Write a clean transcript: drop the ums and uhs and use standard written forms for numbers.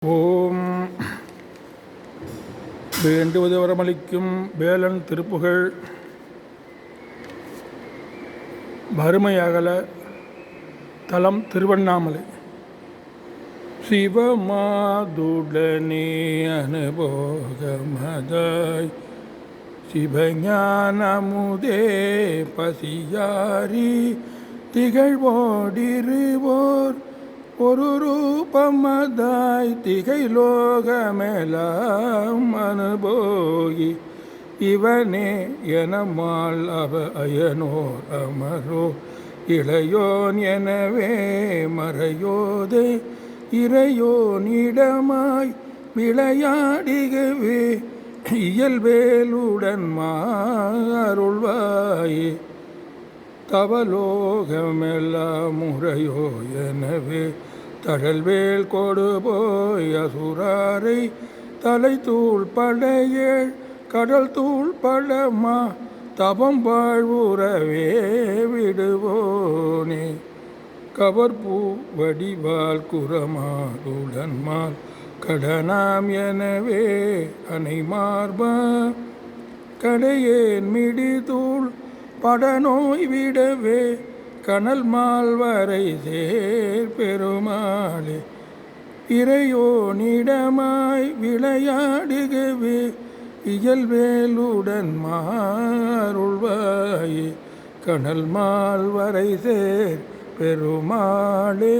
ஓம் வேண்டுவது வரமளிக்கும் வேலன் திருப்புகழ். வறுமையகல தலம் திருவண்ணாமலை. சிவமாதுடனே அனுபோகமதாய் சிவஞானமுதே பசியாரி திகழ்வோடிருவோர் ஒரு ரூபமதாய் திகைலோகமெலாம் அனுபோகி இவனே எனமால் அவ அயனோர் அமரோ இளையோன் எனவே மறையோதே இறையோனிடமாய் விளையாடிகவே இயல்வேலுடன் மாருள்வாயே தவலோகமெல்லாம் முறையோ எனவே தழல்வேல் கொடுபோய் அசுராரை தலை தூள் படையேழ் கடல் தூள் பழமா தபம் வாழ்வுறவே விடுவோனே கவர்பூ வடிவால் குரமாதுடன்மால் கடனாம் எனவே அணை மார்பா கடையேன் மிடிதூள் படநோய் விடவே கனல் மால்வரை சேர் பெருமாளே இறையோனிடமாய் விளையாடுகவே இயல்வேலுடன் மாருள்வாயே கனல் மால்வரை சேர் பெருமாளே.